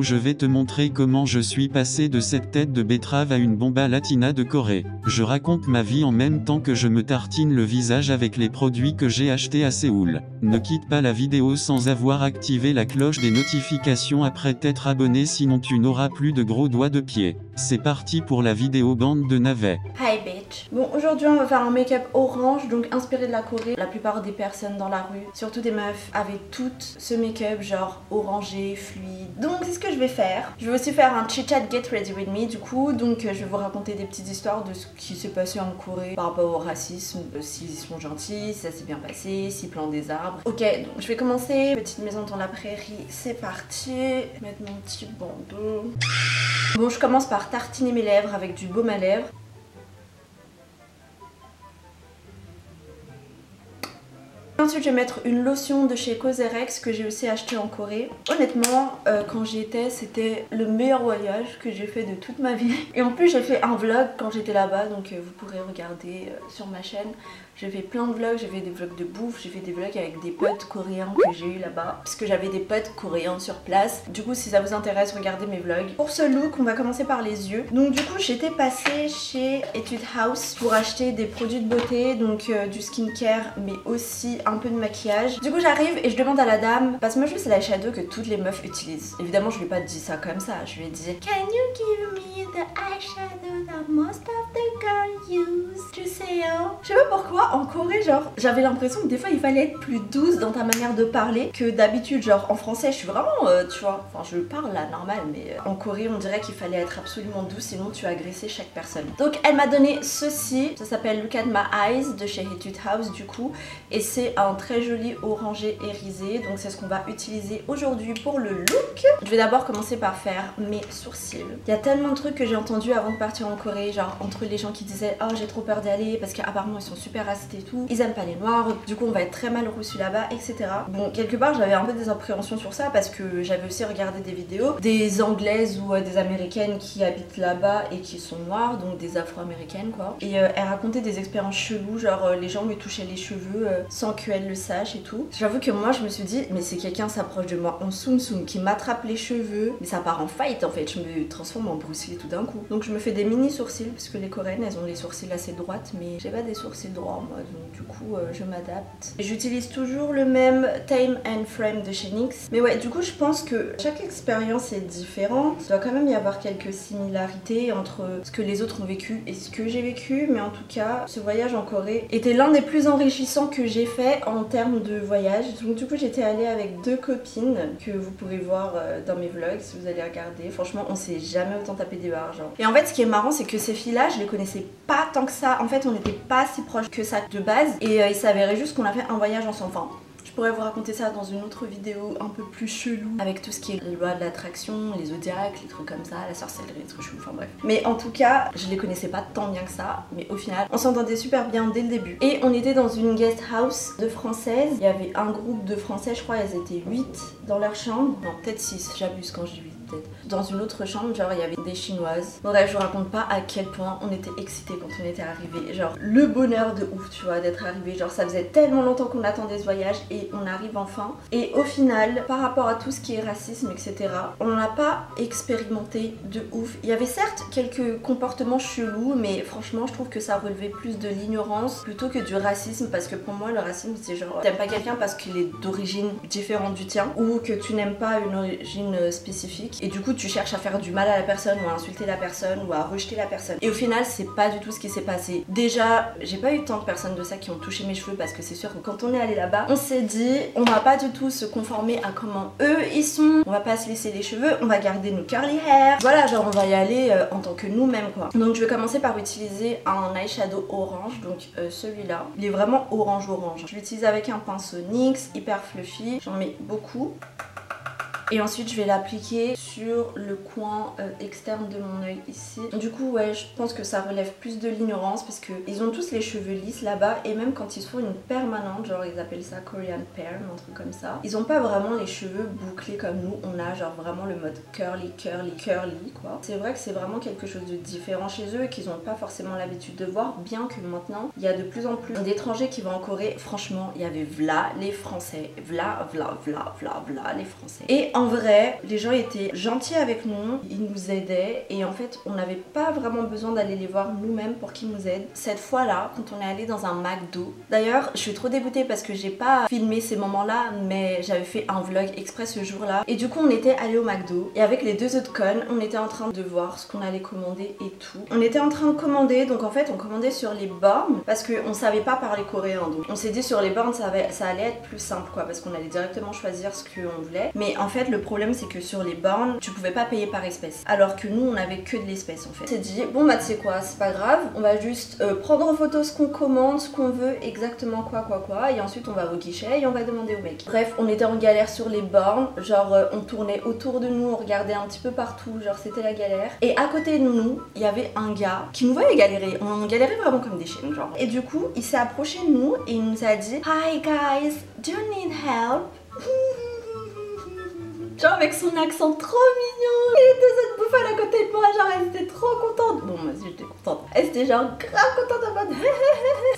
Je vais te montrer comment je suis passé de cette tête de betterave à une bomba latina de Corée. Je raconte ma vie en même temps que je me tartine le visage avec les produits que j'ai achetés à Séoul. Ne quitte pas la vidéo sans avoir activé la cloche des notifications après t'être abonné, sinon tu n'auras plus de gros doigts de pied. C'est parti pour la vidéo bande de navets. Hi bitch. Bon, aujourd'hui on va faire un make-up orange, donc inspiré de la Corée. La plupart des personnes dans la rue, surtout des meufs, avaient toutes ce make-up genre orangé, fluide. Donc c'est ce que je vais faire. Je vais aussi faire un chit-chat get ready with me du coup. Donc je vais vous raconter des petites histoires de ce qui s'est passé en Corée par rapport au racisme, s'ils sont gentils, si ça s'est bien passé, s'ils plantent des arbres. Ok, donc je vais commencer. Petite maison dans la prairie, c'est parti. Mettre mon petit bandeau. Bon, je commence par tartiner mes lèvres avec du baume à lèvres. Ensuite, je vais mettre une lotion de chez Cosrx que j'ai aussi acheté en Corée. Honnêtement, quand j'y étais, c'était le meilleur voyage que j'ai fait de toute ma vie. Et en plus, j'ai fait un vlog quand j'étais là-bas, donc vous pourrez regarder sur ma chaîne. J'ai fait plein de vlogs, j'ai fait des vlogs de bouffe, j'ai fait des vlogs avec des potes coréens que j'ai eu là-bas. Puisque j'avais des potes coréens sur place. Du coup, si ça vous intéresse, regardez mes vlogs. Pour ce look, on va commencer par les yeux. Donc du coup, j'étais passée chez Etude House pour acheter des produits de beauté, donc du skincare, mais aussi un peu de maquillage. Du coup, j'arrive et je demande à la dame, parce que moi je sais l'eyeshadow que toutes les meufs utilisent. Évidemment, je lui ai pas dit ça comme ça. Je lui ai dit, Can you give me the eyeshadow that most of the girls use? Tu sais, hein? Je sais pas pourquoi. En Corée, genre, j'avais l'impression que des fois il fallait être plus douce dans ta manière de parler que d'habitude. Genre, en français, je suis vraiment, tu vois, enfin, je parle là normal, mais en Corée, on dirait qu'il fallait être absolument douce, sinon tu agressais chaque personne. Donc, elle m'a donné ceci, ça s'appelle Look at My Eyes de chez Etude House, du coup, et c'est un très joli orangé irisé. Donc, c'est ce qu'on va utiliser aujourd'hui pour le look. Je vais d'abord commencer par faire mes sourcils. Il y a tellement de trucs que j'ai entendu avant de partir en Corée, genre entre les gens qui disaient oh j'ai trop peur d'y aller parce qu'apparemment ils sont super racistes et tout, ils aiment pas les noirs, du coup on va être très mal reçu là-bas, etc. Bon, quelque part j'avais un peu des appréhensions sur ça parce que j'avais aussi regardé des vidéos des anglaises ou des américaines qui habitent là-bas et qui sont noires, donc des afro-américaines quoi. Et elles racontaient des expériences cheloues, genre les gens lui touchaient les cheveux sans qu'elles le sachent et tout. J'avoue que moi je me suis dit mais si quelqu'un s'approche de moi en soum soum qui m'attrape les cheveux, mais ça part en fight en fait, je me transforme en Bruce Lee tout d'un coup. Donc je me fais des mini sourcils parce que les coréennes elles ont les sourcils assez droites, mais j'ai pas des sourcils droits moi, donc du coup je m'adapte. J'utilise toujours le même Tame and Frame de chez NYX, mais ouais, du coup je pense que chaque expérience est différente. Il doit quand même y avoir quelques similarités entre ce que les autres ont vécu et ce que j'ai vécu, mais en tout cas ce voyage en Corée était l'un des plus enrichissants que j'ai fait en termes de voyage. Donc du coup j'étais allée avec deux copines que vous pourrez voir dans mes vlogs si vous allez regarder. Franchement on s'est jamais autant tapé des barres genre. Et en fait ce qui est marrant c'est que ces filles là je les connaissais pas tant que ça. En fait on n'était pas si proches que ça de base et il s'avérait juste qu'on a fait un voyage ensemble. Enfin, je pourrais vous raconter ça dans une autre vidéo un peu plus chelou avec tout ce qui est les lois de l'attraction, les zodiacs, les trucs comme ça, la sorcellerie, les trucs chelous, enfin bref. Mais en tout cas, je les connaissais pas tant bien que ça, mais au final, on s'entendait super bien dès le début. Et on était dans une guest house de françaises. Il y avait un groupe de français, je crois, elles étaient 8 dans leur chambre. Non, peut-être 6, j'abuse quand je dis 8. Dans une autre chambre, genre il y avait des chinoises. Bref, je vous raconte pas à quel point on était excités quand on était arrivés. Genre le bonheur de ouf, tu vois, d'être arrivé. Genre ça faisait tellement longtemps qu'on attendait ce voyage et on arrive enfin. Et au final, par rapport à tout ce qui est racisme, etc., on n'a pas expérimenté de ouf. Il y avait certes quelques comportements chelous, mais franchement, je trouve que ça relevait plus de l'ignorance plutôt que du racisme. Parce que pour moi, le racisme, c'est genre t'aimes pas quelqu'un parce qu'il est d'origine différente du tien ou que tu n'aimes pas une origine spécifique. Et du coup tu cherches à faire du mal à la personne ou à insulter la personne ou à rejeter la personne. Et au final c'est pas du tout ce qui s'est passé. Déjà j'ai pas eu tant de personnes de ça qui ont touché mes cheveux parce que c'est sûr que quand on est allé là-bas on s'est dit on va pas du tout se conformer à comment eux ils sont. On va pas se laisser les cheveux, on va garder nos curly hair. Voilà, genre on va y aller en tant que nous-mêmes quoi. Donc je vais commencer par utiliser un eyeshadow orange. Donc celui-là il est vraiment orange. Je l'utilise avec un pinceau NYX hyper fluffy. J'en mets beaucoup. Et ensuite je vais l'appliquer sur le coin externe de mon œil ici. Du coup ouais, je pense que ça relève plus de l'ignorance parce que ils ont tous les cheveux lisses là-bas. Et même quand ils se font une permanente, genre ils appellent ça Korean perm, un truc comme ça, ils ont pas vraiment les cheveux bouclés comme nous. On a genre vraiment le mode curly quoi. C'est vrai que c'est vraiment quelque chose de différent chez eux et qu'ils ont pas forcément l'habitude de voir. Bien que maintenant il y a de plus en plus d'étrangers qui vont en Corée. Franchement il y avait v'là les Français, v'là les Français. Et en vrai, les gens étaient gentils avec nous, ils nous aidaient et en fait on n'avait pas vraiment besoin d'aller les voir nous-mêmes pour qu'ils nous aident. Cette fois-là, quand on est allé dans un McDo, d'ailleurs je suis trop dégoûtée parce que j'ai pas filmé ces moments-là, mais j'avais fait un vlog exprès ce jour-là. Et du coup on était allé au McDo et avec les deux autres connes, on était en train de voir ce qu'on allait commander et tout. On était en train de commander, donc en fait on commandait sur les bornes parce qu'on savait pas parler coréen, donc on s'est dit sur les bornes ça allait être plus simple quoi, parce qu'on allait directement choisir ce qu'on voulait. Mais en fait le problème c'est que sur les bornes tu pouvais pas payer par espèce, alors que nous on avait que de l'espèce en fait. On s'est dit bon bah tu sais quoi, c'est pas grave, on va juste prendre en photo ce qu'on commande, ce qu'on veut, exactement quoi et ensuite on va au guichet et on va demander au mec. Bref, on était en galère sur les bornes, genre on tournait autour de nous, on regardait un petit peu partout, genre c'était la galère. Et à côté de nous, il y avait un gars qui nous voyait galérer, on galérait vraiment comme des chiens genre. Et du coup, il s'est approché de nous et il nous a dit "Hi guys, do you need help?" Genre avec son accent trop mignon. Et les deux autres bouffales à côté de moi, genre elle était trop contente. Bon moi aussi j'étais contente. Elle était genre grave contente en mode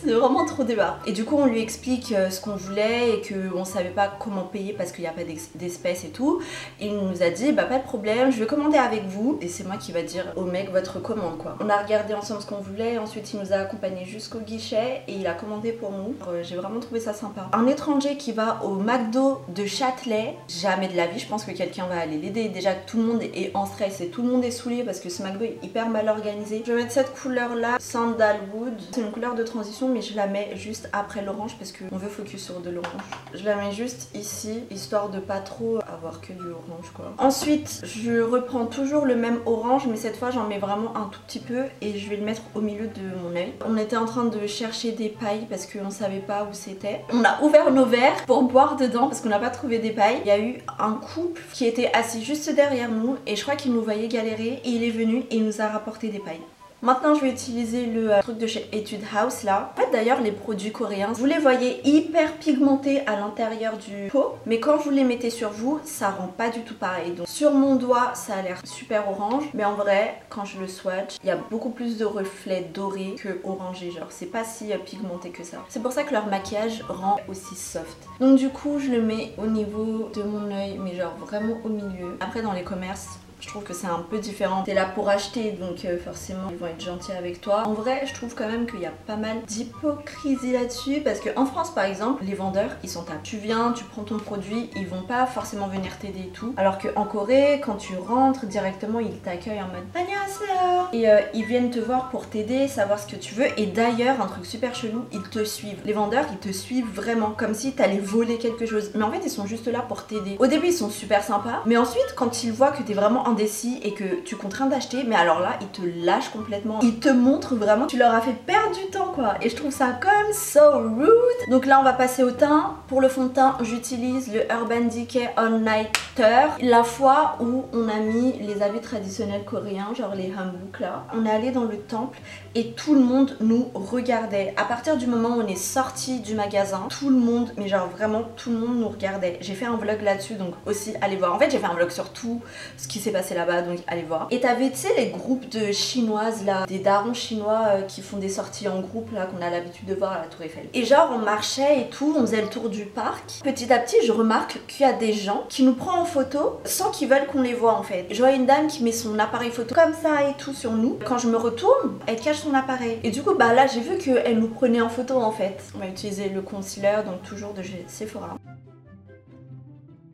c'est vraiment trop débat. Et du coup on lui explique ce qu'on voulait et qu'on savait pas comment payer parce qu'il n'y a pas d'espèces et tout. Et il nous a dit bah pas de problème, je vais commander avec vous. Et c'est moi qui va dire au mec votre commande quoi. On a regardé ensemble ce qu'on voulait, ensuite il nous a accompagnés jusqu'au guichet et il a commandé pour nous. J'ai vraiment trouvé ça sympa. Un étranger qui va au McDo de Châtelet, jamais de la vie je pense que quelqu'un va aller l'aider. Déjà tout le monde est en stress et tout le monde est saoulé parce que ce McDo est hyper mal organisé. Je vais mettre cette couleur là, Sandalwood. C'est une couleur de transition mais je la mets juste après l'orange parce qu'on veut focus sur de l'orange. Je la mets juste ici histoire de pas trop avoir que du orange quoi. Ensuite je reprends toujours le même orange mais cette fois j'en mets vraiment un tout petit peu et je vais le mettre au milieu de mon œil. On était en train de chercher des pailles parce qu'on savait pas où c'était. On a ouvert nos verres pour boire dedans parce qu'on n'a pas trouvé des pailles. Il y a eu un couple qui était assis juste derrière nous et je crois qu'il nous voyait galérer et il est venu et il nous a rapporté des pailles. Maintenant je vais utiliser le truc de chez Etude House là. En fait d'ailleurs les produits coréens, vous les voyez hyper pigmentés à l'intérieur du pot, mais quand vous les mettez sur vous, ça rend pas du tout pareil. Donc sur mon doigt ça a l'air super orange, mais en vrai quand je le swatch, il y a beaucoup plus de reflets dorés que orangés, genre c'est pas si pigmenté que ça. C'est pour ça que leur maquillage rend aussi soft. Donc du coup je le mets au niveau de mon œil, mais genre vraiment au milieu. Après dans les commerces, je trouve que c'est un peu différent. T'es là pour acheter, donc forcément ils vont être gentils avec toi. En vrai, je trouve quand même qu'il y a pas mal d'hypocrisie là-dessus parce qu'en France par exemple, les vendeurs ils sont tapent. Tu viens, tu prends ton produit, ils vont pas forcément venir t'aider et tout. Alors qu'en Corée, quand tu rentres directement, ils t'accueillent en mode annyeonghaseyo et ils viennent te voir pour t'aider, savoir ce que tu veux. Et d'ailleurs, un truc super chelou, ils te suivent. Les vendeurs ils te suivent vraiment comme si t'allais voler quelque chose. Mais en fait, ils sont juste là pour t'aider. Au début, ils sont super sympas, mais ensuite, quand ils voient que t'es vraiment indécis et que tu contrains d'acheter, mais alors là ils te lâchent complètement, ils te montrent vraiment tu leur as fait perdre du temps quoi, et je trouve ça comme so rude. Donc là on va passer au teint. Pour le fond de teint j'utilise le Urban Decay All Nighter. La fois où on a mis les habits traditionnels coréens, genre les hanbok là, on est allé dans le temple et tout le monde nous regardait. À partir du moment où on est sorti du magasin, tout le monde, mais genre vraiment tout le monde nous regardait. J'ai fait un vlog là-dessus, donc aussi allez voir. En fait j'ai fait un vlog sur tout ce qui s'est passé là-bas, donc allez voir. Et t'avais tu sais les groupes de chinoises là, des darons chinois qui font des sorties en groupe là qu'on a l'habitude de voir à la Tour Eiffel. Et genre on marchait et tout, on faisait le tour du parc. Petit à petit je remarque qu'il y a des gens qui nous prennent en photo sans qu'ils veulent qu'on les voit en fait. Je vois une dame qui met son appareil photo comme ça et tout sur nous. Quand je me retourne, elle cache son appareil. Et du coup bah là j'ai vu qu'elle nous prenait en photo en fait. On va utiliser le concealer, donc toujours de chez Sephora.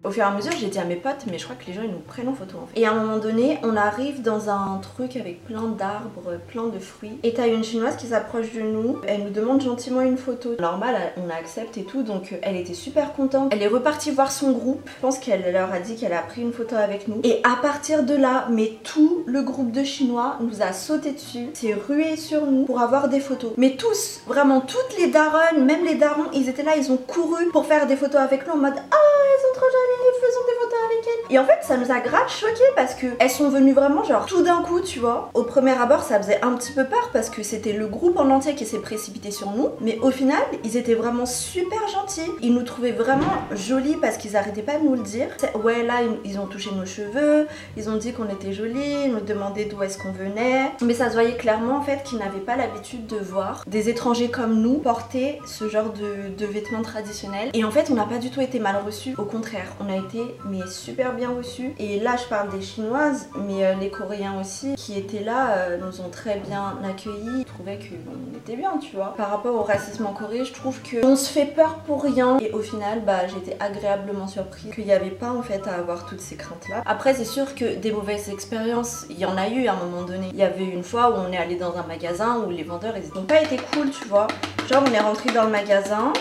Au fur et à mesure, j'ai dit à mes potes, mais je crois que les gens ils nous prennent en photo en fait. Et à un moment donné, on arrive dans un truc avec plein d'arbres, plein de fruits. Et t'as une chinoise qui s'approche de nous, elle nous demande gentiment une photo. Normal, on accepte et tout, donc elle était super contente. Elle est repartie voir son groupe. Je pense qu'elle leur a dit qu'elle a pris une photo avec nous. Et à partir de là, mais tout le groupe de Chinois nous a sauté dessus, s'est rué sur nous pour avoir des photos. Mais tous, vraiment toutes les daronnes, même les darons, ils étaient là, ils ont couru pour faire des photos avec nous en mode ah, elles sont trop jolies. Faisons des photos avec elle. Et en fait ça nous a grave choqué parce que elles sont venues vraiment genre tout d'un coup tu vois. Au premier abord ça faisait un petit peu peur parce que c'était le groupe en entier qui s'est précipité sur nous, mais au final ils étaient vraiment super gentils. Ils nous trouvaient vraiment jolis parce qu'ils arrêtaient pas de nous le dire. Ouais là ils ont touché nos cheveux, ils ont dit qu'on était jolis, ils nous demandaient d'où est-ce qu'on venait, mais ça se voyait clairement en fait qu'ils n'avaient pas l'habitude de voir des étrangers comme nous porter ce genre de vêtements traditionnels. Et en fait on n'a pas du tout été mal reçus, au contraire on a été mais super bien reçu. Et là je parle des chinoises, mais les coréens aussi qui étaient là nous ont très bien accueillis. Je trouvais qu'on était bien, tu vois. Par rapport au racisme en Corée, je trouve qu'on se fait peur pour rien. Et au final, bah j'étais agréablement surprise qu'il n'y avait pas en fait à avoir toutes ces craintes là. Après c'est sûr que des mauvaises expériences, il y en a eu à un moment donné. Il y avait une fois où on est allé dans un magasin où les vendeurs ils n'ont pas été cool, tu vois. Genre on est rentré dans le magasin.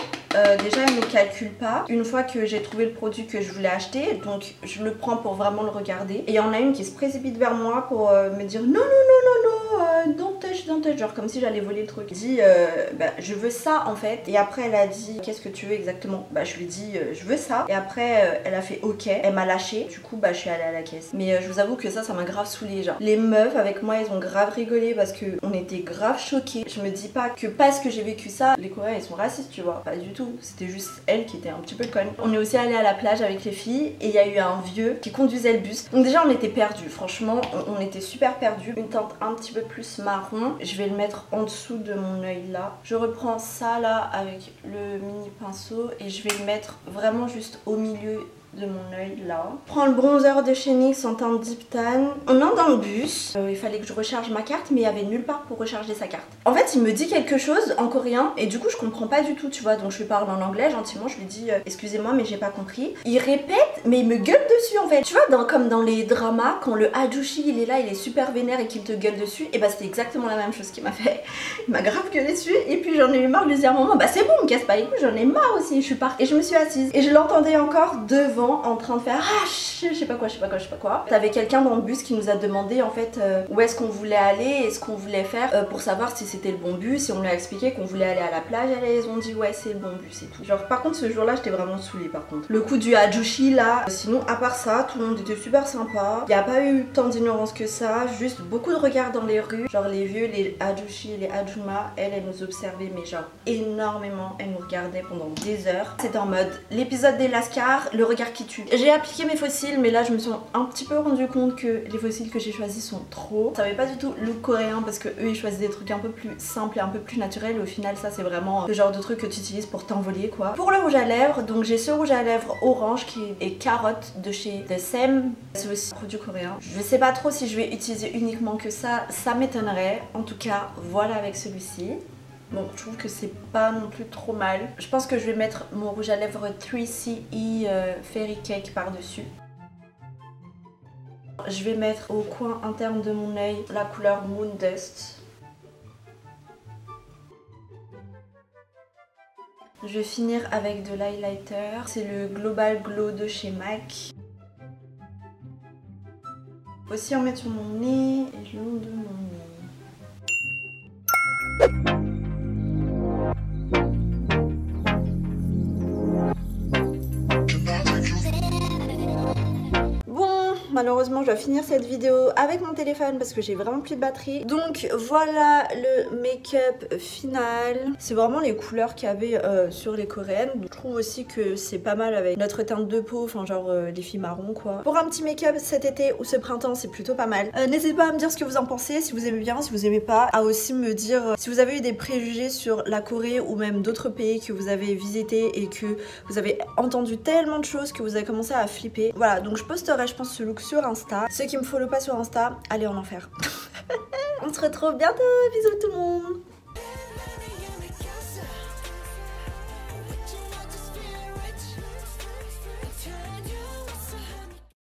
Déjà ils ne calculent pas une fois que j'ai trouvé le produit que je voulais acheter, donc je le prends pour vraiment le regarder et il y en a une qui se précipite vers moi pour me dire non don't touch, genre comme si j'allais voler le truc. Je dis bah, je veux ça en fait, et après elle a dit qu'est-ce que tu veux exactement, bah je lui ai dit je veux ça, et après elle a fait ok, elle m'a lâché, du coup bah je suis allée à la caisse. Mais je vous avoue que ça m'a grave saoulée, genre les meufs avec moi elles ont grave rigolé parce que on était grave choqués. Je me dis pas que parce que j'ai vécu ça les Coréens ils sont racistes, tu vois, pas du tout, c'était juste elle qui était un petit peu conne. On est aussi allé à la plage avec les filles et il y a eu un vieux qui conduisait le bus, donc déjà on était perdus, franchement on était super perdus. Une teinte un petit peu plus marron, je vais le mettre en dessous de mon œil là. Je reprends ça là avec le mini pinceau et je vais le mettre vraiment juste au milieu de mon œil là. Je prends le bronzer de chez NYX en teinte Deep Tan. On est dans le bus, il fallait que je recharge ma carte mais il y avait nulle part pour recharger sa carte. En fait il me dit quelque chose en coréen et du coup je comprends pas du tout, tu vois, donc je lui parle en anglais gentiment, je lui dis excusez-moi mais j'ai pas compris. Il répète mais il me gueule dessus en fait. Tu vois, comme dans les dramas quand le Hajushi il est là, il est super vénère et qu'il te gueule dessus, et bah c'était exactement la même chose qu'il m'a fait. Il m'a grave gueulé dessus et puis j'en ai eu marre de lui dire à un moment bah c'est bon, me casse pas les couilles, j'en ai marre aussi. Je suis partie et je me suis assise et je l'entendais encore devant en train de faire ah je sais pas quoi. T'avais quelqu'un dans le bus qui nous a demandé en fait où est-ce qu'on voulait aller et ce qu'on voulait faire pour savoir si c'était le bon bus, et on lui a expliqué qu'on voulait aller à la plage, et ils ont dit ouais c'est le bon bus et tout. Genre par contre ce jour là j'étais vraiment saoulée par contre. Le coup du Hajushi là, sinon à part ça tout le monde était super sympa. Il n'y a pas eu tant d'ignorance que ça, juste beaucoup de regards dans les rues. Genre les vieux, les Hajushi et les Hajuma, elles nous observaient mais genre énormément, elles nous regardaient pendant des heures. C'était en mode l'épisode des Lascars, le regard qui tue. J'ai appliqué mes fossiles mais là je me suis un petit peu rendu compte que les fossiles que j'ai choisis sont trop. Ça avait pas du tout look coréen parce que eux ils choisissent des trucs un peu plus simples et un peu plus naturels. Au final ça c'est vraiment le genre de truc que tu utilises pour t'envoler quoi. Pour le rouge à lèvres, donc j'ai ce rouge à lèvres orange qui est carotte de chez The Same. C'est aussi un produit coréen. Je sais pas trop si je vais utiliser uniquement que ça m'étonnerait. En tout cas voilà avec celui-ci. Bon, je trouve que c'est pas non plus trop mal. Je pense que je vais mettre mon rouge à lèvres 3CE Fairy Cake par-dessus. Je vais mettre au coin interne de mon œil la couleur Moon Dust. Je vais finir avec de l'highlighter. C'est le Global Glow de chez MAC. Aussi en mettre sur mon nez et le long de mon nez. Malheureusement je dois finir cette vidéo avec mon téléphone parce que j'ai vraiment plus de batterie. Donc voilà le make-up final. C'est vraiment les couleurs qu'il y avait sur les coréennes. Je trouve aussi que c'est pas mal avec notre teinte de peau, enfin genre les filles marron quoi. Pour un petit make-up cet été ou ce printemps c'est plutôt pas mal. N'hésitez pas à me dire ce que vous en pensez, si vous aimez bien, si vous aimez pas. À aussi me dire si vous avez eu des préjugés sur la Corée ou même d'autres pays que vous avez visités et que vous avez entendu tellement de choses que vous avez commencé à flipper. Voilà, donc je posterai je pense ce look sur Insta. Ceux qui me follow pas sur Insta, allez en enfer. On se retrouve bientôt, bisous tout le monde.